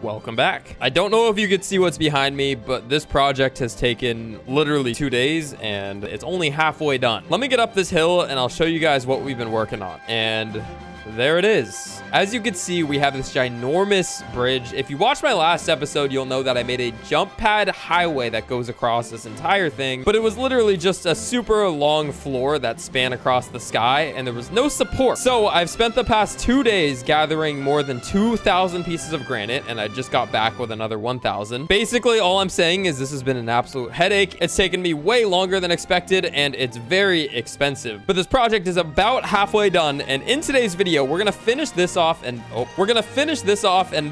Welcome back. I don't know if you could see what's behind me, but this project has taken literally 2 days and it's only halfway done. Let me get up this hill and I'll show you guys what we've been working on. And there it is. As you can see, we have this ginormous bridge. If you watched my last episode, you'll know that I made a jump pad highway that goes across this entire thing, but it was literally just a super long floor that span across the sky and there was no support. So I've spent the past 2 days gathering more than 2,000 pieces of granite, and I just got back with another 1,000. Basically, all I'm saying is this has been an absolute headache. It's taken me way longer than expected and it's very expensive, but this project is about halfway done. And in today's video, we're gonna finish this off and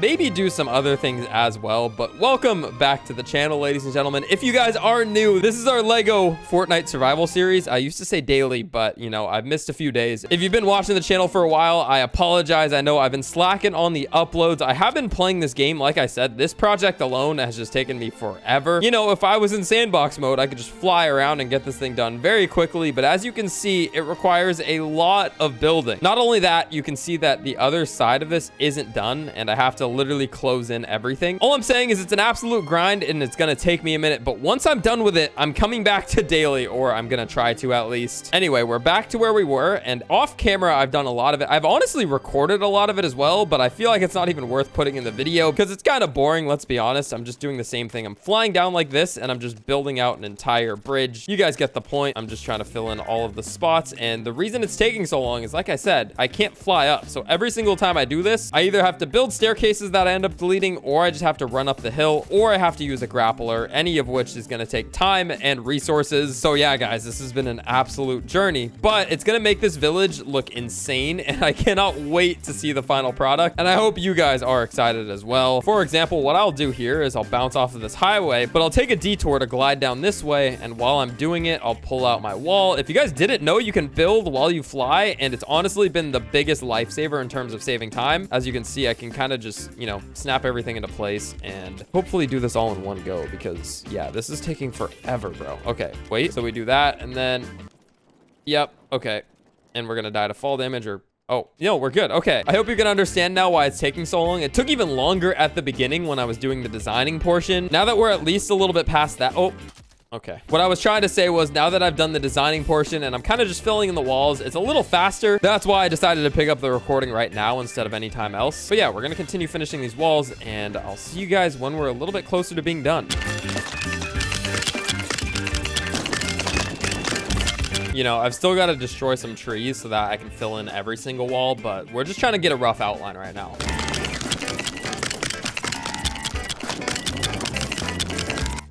maybe do some other things as well. But welcome back to the channel, ladies and gentlemen. If you guys are new, this is our Lego Fortnite survival series. I used to say daily, but you know, I've missed a few days. If you've been watching the channel for a while, I apologize. I know I've been slacking on the uploads. I have been playing this game. Like I said, this project alone has just taken me forever. You know, if I was in sandbox mode, I could just fly around and get this thing done very quickly. But as you can see, it requires a lot of building. Not only that, you can see that the other side of this isn't done and I have to literally close in everything. All I'm saying is it's an absolute grind and it's gonna take me a minute, but once I'm done with it, I'm coming back to daily, or I'm gonna try to at least. Anyway, we're back to where we were, and off camera, I've done a lot of it. I've honestly recorded a lot of it as well, but I feel like it's not even worth putting in the video because it's kind of boring, let's be honest. I'm just doing the same thing. I'm flying down like this and I'm just building out an entire bridge. You guys get the point. I'm just trying to fill in all of the spots, and the reason it's taking so long is, like I said, I can't fly up. So every single time I do this, I either have to build staircases that I end up deleting, or I just have to run up the hill, or I have to use a grappler, any of which is going to take time and resources. So yeah, guys, this has been an absolute journey, but it's going to make this village look insane, and I cannot wait to see the final product, and I hope you guys are excited as well. For example, what I'll do here is I'll bounce off of this highway, but I'll take a detour to glide down this way, and while I'm doing it, I'll pull out my wall. If you guys didn't know, you can build while you fly, and it's honestly been the biggest lifesaver in terms of saving time. As you can see, I can kind of just, you know, snap everything into place and hopefully do this all in one go, because yeah, this is taking forever, bro. Okay, wait, so we do that and then, yep, okay, and we're gonna die to fall damage, or oh, no, we're good. Okay, I hope you can understand now why it's taking so long. It took even longer at the beginning when I was doing the designing portion. Now that we're at least a little bit past that, oh, okay. What I was trying to say was, now that I've done the designing portion and I'm kind of just filling in the walls, it's a little faster. That's why I decided to pick up the recording right now instead of any time else. But yeah, we're going to continue finishing these walls, and I'll see you guys when we're a little bit closer to being done. You know, I've still got to destroy some trees so that I can fill in every single wall, but we're just trying to get a rough outline right now.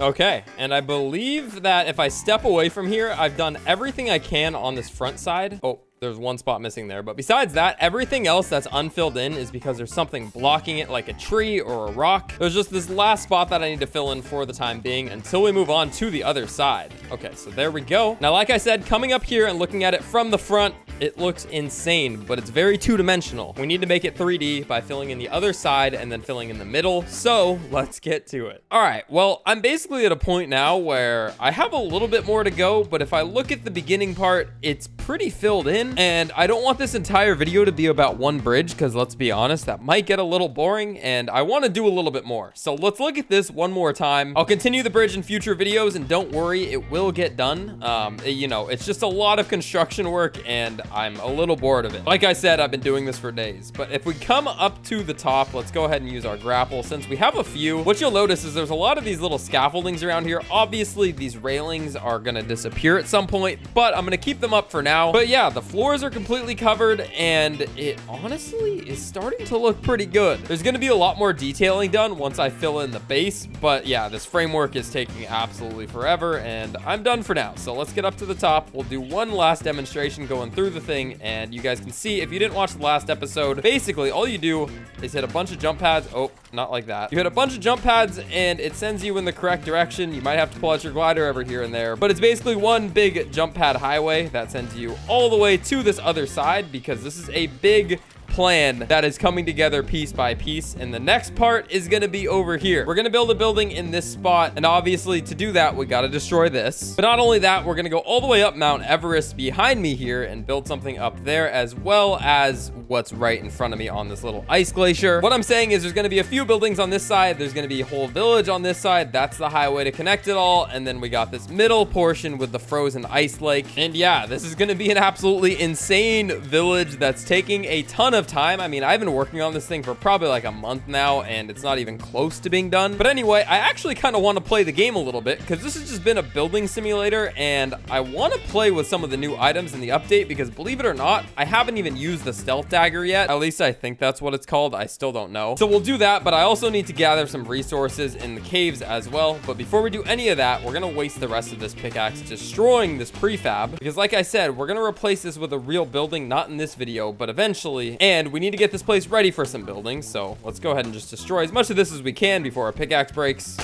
Okay, and I believe that if I step away from here, I've done everything I can on this front side. Oh, there's one spot missing there, but besides that, everything else that's unfilled in is because there's something blocking it, like a tree or a rock. There's just this last spot that I need to fill in for the time being until we move on to the other side. Okay, so there we go. Now, like I said, coming up here and looking at it from the front, it looks insane, but it's very two-dimensional. We need to make it 3D by filling in the other side and then filling in the middle. So let's get to it. All right, well, I'm basically at a point now where I have a little bit more to go, but if I look at the beginning part, it's pretty filled in, and I don't want this entire video to be about one bridge, because let's be honest, that might get a little boring, and I want to do a little bit more. So let's look at this one more time. I'll continue the bridge in future videos, and don't worry, it will get done. You know, it's just a lot of construction work, and I'm a little bored of it. Like I said, I've been doing this for days, but if we come up to the top, let's go ahead and use our grapple. Since we have a few, what you'll notice is there's a lot of these little scaffoldings around here. Obviously, these railings are gonna disappear at some point, but I'm gonna keep them up for now. But yeah, the floors are completely covered, and it honestly is starting to look pretty good. There's gonna be a lot more detailing done once I fill in the base, but yeah, this framework is taking absolutely forever, and I'm done for now. So let's get up to the top. We'll do one last demonstration going through the thing, and you guys can see, if you didn't watch the last episode, basically all you do is hit a bunch of jump pads. Oh, not like that. You hit a bunch of jump pads and it sends you in the correct direction. You might have to pull out your glider over here and there, but it's basically one big jump pad highway that sends you all the way to this other side, because this is a big plan that is coming together piece by piece. And the next part is going to be over here. We're going to build a building in this spot. And obviously to do that, we got to destroy this. But not only that, we're going to go all the way up Mount Everest behind me here and build something up there, as well as what's right in front of me on this little ice glacier. What I'm saying is there's going to be a few buildings on this side. There's going to be a whole village on this side. That's the highway to connect it all. And then we got this middle portion with the frozen ice lake. And yeah, this is going to be an absolutely insane village that's taking a ton of time. I mean, I've been working on this thing for probably like a month now, and it's not even close to being done. But anyway, I actually kind of want to play the game a little bit because this has just been a building simulator, and I want to play with some of the new items in the update because, believe it or not, I haven't even used the stealth dagger yet. At least I think that's what it's called. I still don't know. So we'll do that, but I also need to gather some resources in the caves as well. But before we do any of that, we're going to waste the rest of this pickaxe destroying this prefab because, like I said, we're going to replace this with a real building, not in this video, but eventually. And we need to get this place ready for some buildings. So let's go ahead and just destroy as much of this as we can before our pickaxe breaks.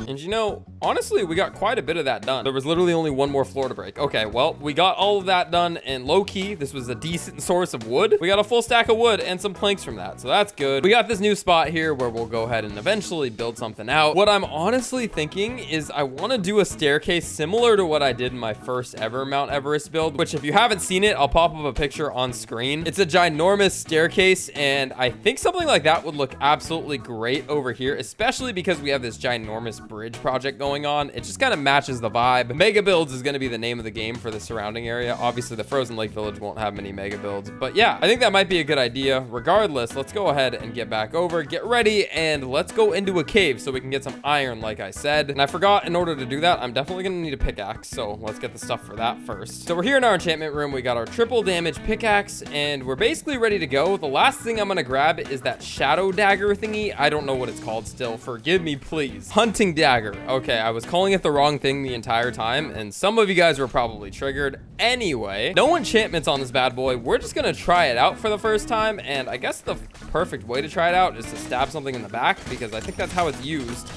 And you know, honestly, we got quite a bit of that done. There was literally only one more floor to break. Okay, well, we got all of that done, and low-key, this was a decent source of wood. We got a full stack of wood and some planks from that, so that's good. We got this new spot here where we'll go ahead and eventually build something out. What I'm honestly thinking is I want to do a staircase similar to what I did in my first ever Mount Everest build, which if you haven't seen it, I'll pop up a picture on screen. It's a ginormous staircase, and I think something like that would look absolutely great over here, especially because we have this ginormous bridge project going on. It just kind of matches the vibe. Mega builds is going to be the name of the game for the surrounding area. Obviously the frozen lake village won't have many mega builds, but yeah, I think that might be a good idea. Regardless, let's go ahead and get back over, get ready, and let's go into a cave so we can get some iron, like I said. And I forgot, in order to do that, I'm definitely going to need a pickaxe, so let's get the stuff for that first. So we're here in our enchantment room. We got our triple damage pickaxe, and we're basically ready to go. The last thing I'm going to grab is that shadow dagger thingy. I don't know what it's called still. Forgive me, please. Hunting dagger. Okay, I was calling it the wrong thing the entire time, and some of you guys were probably triggered. Anyway, no enchantments on this bad boy. We're just gonna try it out for the first time, and I guess the perfect way to try it out is to stab something in the back, because I think that's how it's used.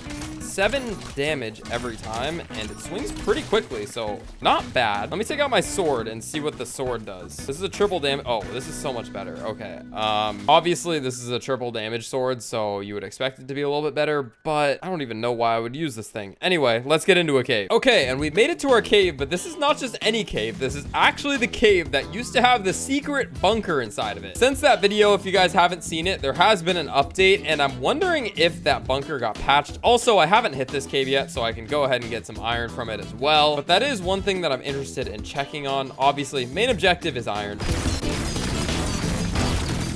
7 damage every time, and it swings pretty quickly, so not bad. Let me take out my sword and see what the sword does. This is a triple damage. Oh, this is so much better. Okay. Obviously this is a triple damage sword, so you would expect it to be a little bit better, but I don't even know why I would use this thing. Anyway, let's get into a cave. Okay, and we've made it to our cave, but this is not just any cave. This is actually the cave that used to have the secret bunker inside of it. Since that video, if you guys haven't seen it, there has been an update, and I'm wondering if that bunker got patched. Also, I haven't hit this cave yet, so I can go ahead and get some iron from it as well. But that is one thing that I'm interested in checking on. Obviously, main objective is iron.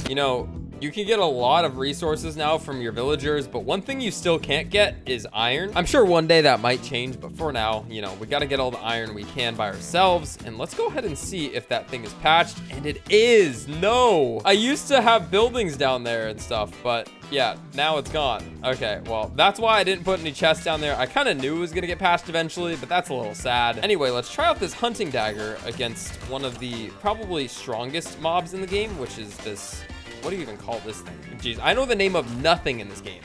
You know, you can get a lot of resources now from your villagers, but one thing you still can't get is iron. I'm sure one day that might change, but for now, you know, we got to get all the iron we can by ourselves. And let's go ahead and see if that thing is patched. And it is. No, I used to have buildings down there and stuff, but yeah, now it's gone. Okay, well, that's why I didn't put any chests down there. I kind of knew it was going to get patched eventually, but that's a little sad. Anyway, let's try out this hunting dagger against one of the probably strongest mobs in the game, which is this... What do you even call this thing? Jeez, I know the name of nothing in this game.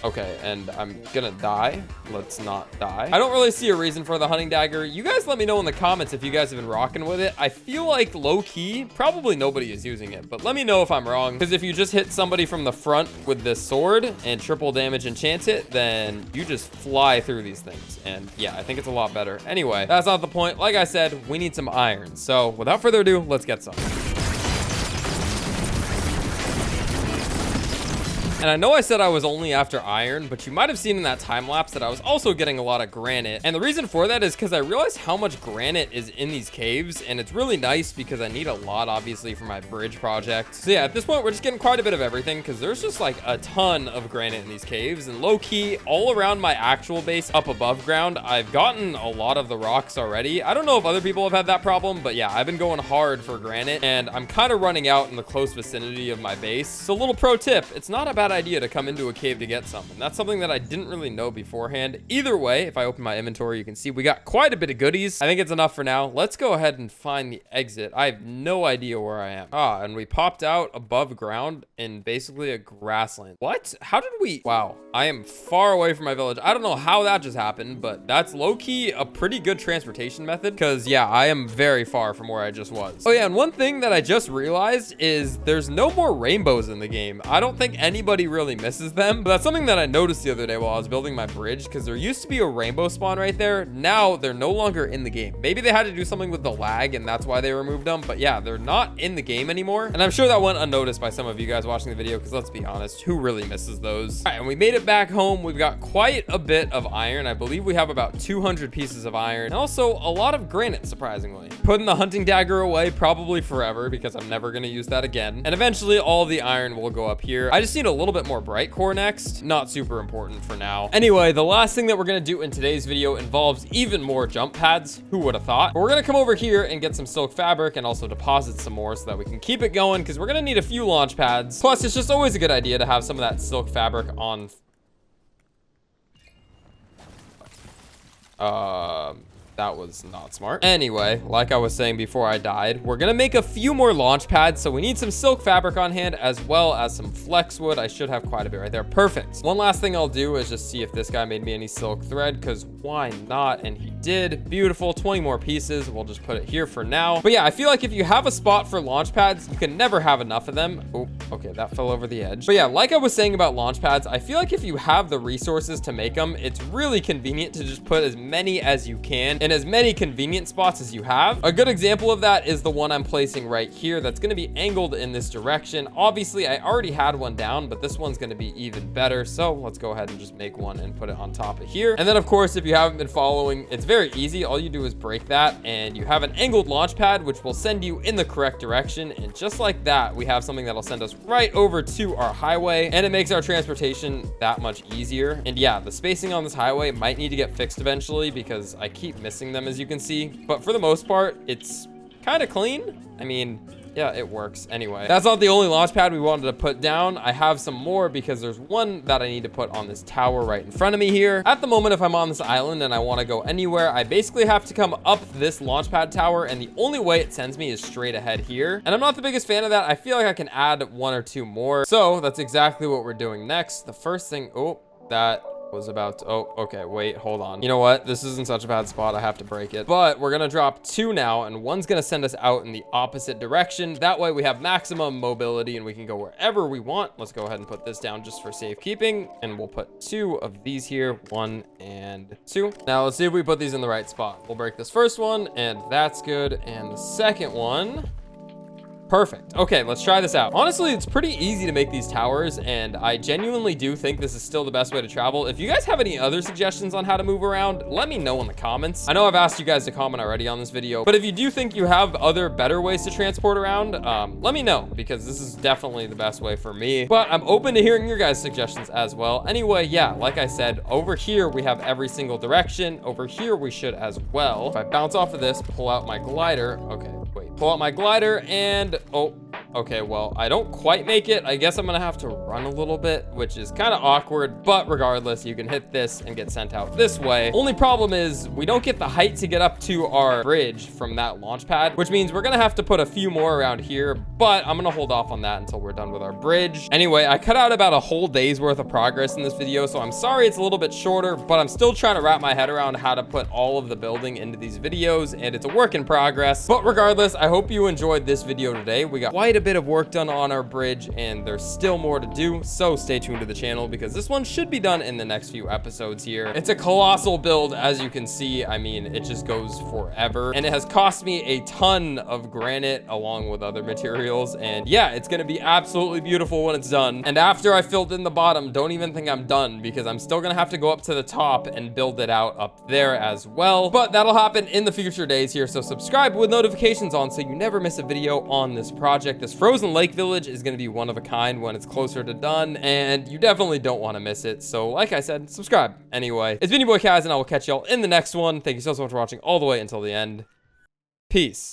Okay, and I'm gonna die. Let's not die. I don't really see a reason for the hunting dagger. You guys let me know in the comments if you guys have been rocking with it. I feel like low-key, probably nobody is using it, but let me know if I'm wrong. Because if you just hit somebody from the front with this sword and triple damage enchant it, then you just fly through these things. And yeah, I think it's a lot better. Anyway, that's not the point. Like I said, we need some iron. So without further ado, let's get some. And I know I said I was only after iron, but you might have seen in that time lapse that I was also getting a lot of granite. And the reason for that is because I realized how much granite is in these caves, and it's really nice because I need a lot, obviously, for my bridge project. So yeah, at this point, we're just getting quite a bit of everything because there's just like a ton of granite in these caves. And low-key, all around my actual base up above ground, I've gotten a lot of the rocks already. I don't know if other people have had that problem, but yeah, I've been going hard for granite, and I'm kind of running out in the close vicinity of my base. So a little pro tip, it's not a bad idea to come into a cave to get some. And that's something that I didn't really know beforehand. Either way, if I open my inventory, you can see we got quite a bit of goodies. I think it's enough for now. Let's go ahead and find the exit. I have no idea where I am. And we popped out above ground in basically a grassland. What? How did we? Wow. I am far away from my village. I don't know how that just happened, but that's low-key a pretty good transportation method because, yeah, I am very far from where I just was. Oh, yeah, and one thing that I just realized is there's no more rainbows in the game. I don't think anybody really misses them, but that's something that I noticed the other day while I was building my bridge because there used to be a rainbow spawn right there. Now they're no longer in the game. Maybe they had to do something with the lag and that's why they removed them, but yeah, they're not in the game anymore. And I'm sure that went unnoticed by some of you guys watching the video because let's be honest, who really misses those? All right, and we made it back home. We've got quite a bit of iron. I believe we have about 200 pieces of iron and also a lot of granite, surprisingly. Putting the hunting dagger away probably forever because I'm never going to use that again. And eventually all the iron will go up here. I just need a little bit more bright core next. Not super important for now. Anyway, the last thing that we're going to do in today's video involves even more jump pads. Who would have thought? But we're going to come over here and get some silk fabric and also deposit some more so that we can keep it going because we're going to need a few launch pads. Plus, it's just always a good idea to have some of that silk fabric on. That was not smart. Anyway, like I was saying before I died, we're gonna make a few more launch pads, so we need some silk fabric on hand as well as some flex wood. I should have quite a bit right there. Perfect. One last thing I'll do is just see if this guy made me any silk thread, because why not? And he did. Beautiful. 20 more pieces. We'll just put it here for now. But yeah, I feel like if you have a spot for launch pads, you can never have enough of them. Oh, okay, that fell over the edge. But yeah, like I was saying about launch pads, I feel like if you have the resources to make them, it's really convenient to just put as many as you can in as many convenient spots as you have. A good example of that is the one I'm placing right here. That's going to be angled in this direction. Obviously, I already had one down, but this one's going to be even better. So let's go ahead and just make one and put it on top of here. And then of course, if you haven't been following, it's very easy. All you do is break that and you have an angled launch pad, which will send you in the correct direction. And just like that, we have something that'll send us right over to our highway, and it makes our transportation that much easier. And yeah, the spacing on this highway might need to get fixed eventually because I keep missing them, as you can see, but for the most part, it's kind of clean. I mean, yeah, it works. Anyway, that's not the only launch pad we wanted to put down. I have some more because there's one that I need to put on this tower right in front of me here. At the moment, if I'm on this island and I want to go anywhere, I basically have to come up this launch pad tower, and the only way it sends me is straight ahead here. And I'm not the biggest fan of that. I feel like I can add one or two more. So that's exactly what we're doing next. The first thing, oh, that was about to, oh, okay, wait, hold on. You know what? This isn't such a bad spot. I have to break it. But we're gonna drop two now, and one's gonna send us out in the opposite direction. That way we have maximum mobility and we can go wherever we want. Let's go ahead and put this down just for safekeeping, and we'll put two of these here, 1 and 2. Now let's see if we put these in the right spot. We'll break this first one, and that's good. And the second one, perfect. Okay, let's try this out. Honestly, it's pretty easy to make these towers, and I genuinely do think this is still the best way to travel. If you guys have any other suggestions on how to move around, let me know in the comments. I know I've asked you guys to comment already on this video, but if you do think you have other better ways to transport around, let me know, because this is definitely the best way for me. But I'm open to hearing your guys' suggestions as well. Anyway, yeah, like I said, over here we have every single direction. Over here we should as well. If I bounce off of this, pull out my glider. Okay, wait, pull out my glider and, oh, okay, well, I don't quite make it. I guess I'm gonna have to run a little bit, which is kind of awkward, but regardless, you can hit this and get sent out this way. Only problem is we don't get the height to get up to our bridge from that launch pad, which means we're gonna have to put a few more around here, but I'm gonna hold off on that until we're done with our bridge. Anyway, I cut out about a whole day's worth of progress in this video, so I'm sorry it's a little bit shorter, but I'm still trying to wrap my head around how to put all of the building into these videos, and it's a work in progress. But regardless, I hope you enjoyed this video today. We got quite a bit of work done on our bridge, and there's still more to do, so stay tuned to the channel because this one should be done in the next few episodes here. It's a colossal build, as you can see. I mean, it just goes forever, and it has cost me a ton of granite along with other materials, and yeah, it's gonna be absolutely beautiful when it's done. And after I filled in the bottom, don't even think I'm done, because I'm still gonna have to go up to the top and build it out up there as well, but that'll happen in the future days here. So subscribe with notifications on so you never miss a video on this project. This frozen lake village is going to be one of a kind when it's closer to done, and you definitely don't want to miss it. So like I said, subscribe. Anyway, it's been your boy Kaz, and I will catch y'all in the next one. Thank you so much for watching all the way until the end. Peace.